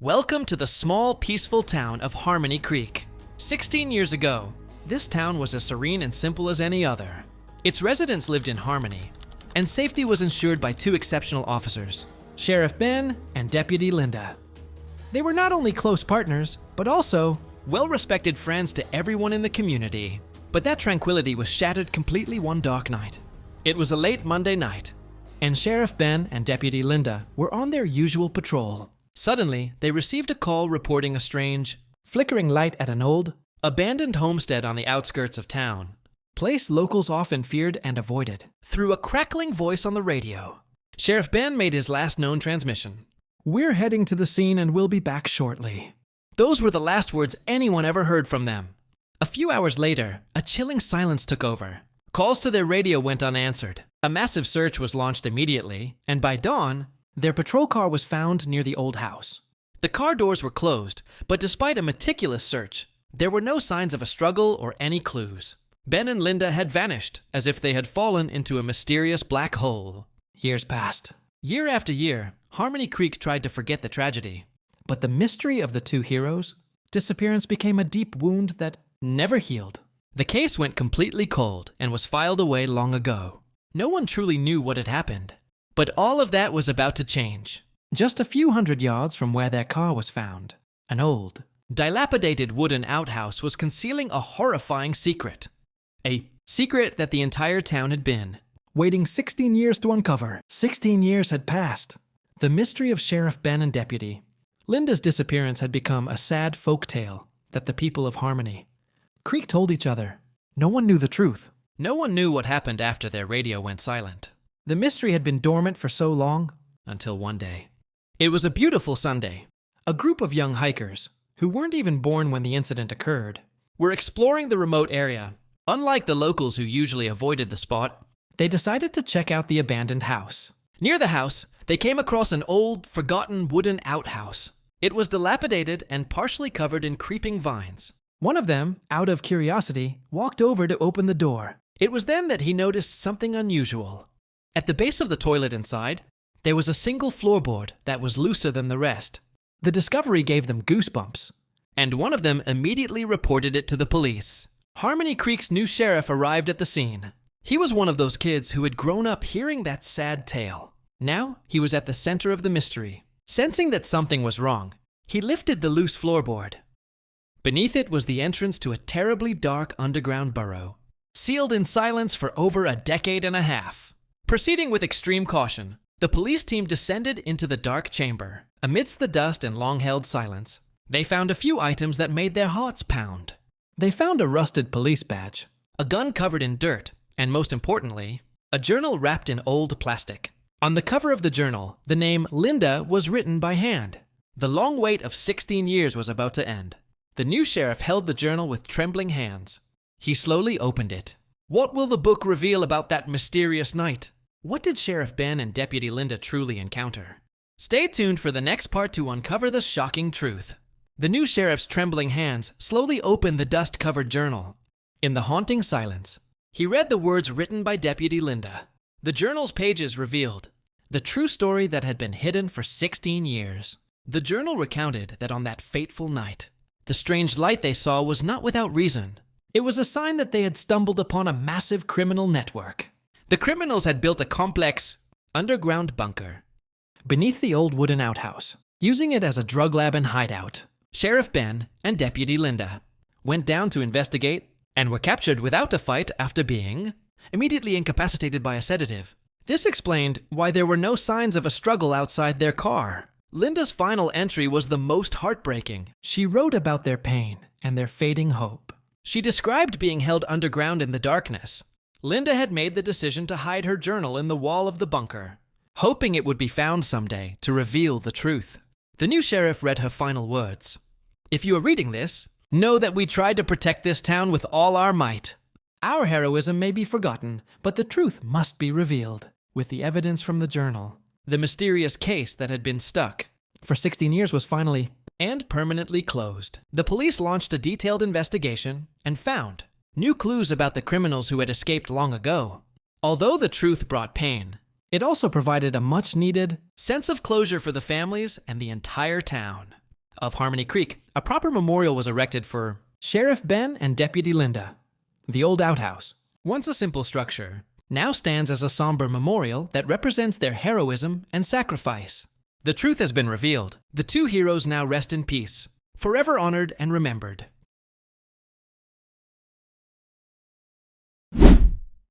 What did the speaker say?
Welcome to the small, peaceful town of Harmony Creek. 16 years ago, this town was as serene and simple as any other. Its residents lived in harmony, and safety was ensured by two exceptional officers, Sheriff Ben and Deputy Linda. They were not only close partners, but also well-respected friends to everyone in the community. But that tranquility was shattered completely one dark night. It was a late Monday night, and Sheriff Ben and Deputy Linda were on their usual patrol. Suddenly, they received a call reporting a strange, flickering light at an old, abandoned homestead on the outskirts of town. Place locals often feared and avoided. Through a crackling voice on the radio, Sheriff Ben made his last known transmission. "We're heading to the scene and we'll be back shortly." Those were the last words anyone ever heard from them. A few hours later, a chilling silence took over. Calls to their radio went unanswered. A massive search was launched immediately, and by dawn, their patrol car was found near the old house. The car doors were closed, but despite a meticulous search, there were no signs of a struggle or any clues. Ben and Linda had vanished, as if they had fallen into a mysterious black hole. Years passed. Year after year, Harmony Creek tried to forget the tragedy. But the mystery of the two heroes' disappearance became a deep wound that never healed. The case went completely cold and was filed away long ago. No one truly knew what had happened. But all of that was about to change. Just a few hundred yards from where their car was found, an old, dilapidated wooden outhouse was concealing a horrifying secret. A secret that the entire town had been waiting 16 years to uncover. 16 years had passed. The mystery of Sheriff Ben and Deputy Linda's disappearance had become a sad folk tale that the people of Harmony Creek told each other. No one knew the truth. No one knew what happened after their radio went silent. The mystery had been dormant for so long, until one day. It was a beautiful Sunday. A group of young hikers, who weren't even born when the incident occurred, were exploring the remote area. Unlike the locals who usually avoided the spot, they decided to check out the abandoned house. Near the house, they came across an old, forgotten wooden outhouse. It was dilapidated and partially covered in creeping vines. One of them, out of curiosity, walked over to open the door. It was then that he noticed something unusual. At the base of the toilet inside, there was a single floorboard that was looser than the rest. The discovery gave them goosebumps, and one of them immediately reported it to the police. Harmony Creek's new sheriff arrived at the scene. He was one of those kids who had grown up hearing that sad tale. Now, he was at the center of the mystery. Sensing that something was wrong, he lifted the loose floorboard. Beneath it was the entrance to a terribly dark underground burrow, sealed in silence for over a decade and a half. Proceeding with extreme caution, the police team descended into the dark chamber. Amidst the dust and long-held silence, they found a few items that made their hearts pound. They found a rusted police badge, a gun covered in dirt, and most importantly, a journal wrapped in old plastic. On the cover of the journal, the name Linda was written by hand. The long wait of 16 years was about to end. The new sheriff held the journal with trembling hands. He slowly opened it. What will the book reveal about that mysterious night? What did Sheriff Ben and Deputy Linda truly encounter? Stay tuned for the next part to uncover the shocking truth. The new sheriff's trembling hands slowly opened the dust-covered journal. In the haunting silence, he read the words written by Deputy Linda. The journal's pages revealed the true story that had been hidden for 16 years. The journal recounted that on that fateful night, the strange light they saw was not without reason. It was a sign that they had stumbled upon a massive criminal network. The criminals had built a complex, underground bunker beneath the old wooden outhouse, using it as a drug lab and hideout. Sheriff Ben and Deputy Linda went down to investigate and were captured without a fight after being immediately incapacitated by a sedative. This explained why there were no signs of a struggle outside their car. Linda's final entry was the most heartbreaking. She wrote about their pain and their fading hope. She described being held underground in the darkness. Linda had made the decision to hide her journal in the wall of the bunker, hoping it would be found someday to reveal the truth. The new sheriff read her final words. If you are reading this, know that we tried to protect this town with all our might. Our heroism may be forgotten, but the truth must be revealed. With the evidence from the journal, the mysterious case that had been stuck for 16 years was finally and permanently closed. The police launched a detailed investigation and found new clues about the criminals who had escaped long ago. Although the truth brought pain, it also provided a much-needed sense of closure for the families and the entire town. of Harmony Creek, a proper memorial was erected for Sheriff Ben and Deputy Linda. The old outhouse, once a simple structure, now stands as a somber memorial that represents their heroism and sacrifice. The truth has been revealed. The two heroes now rest in peace, forever honored and remembered.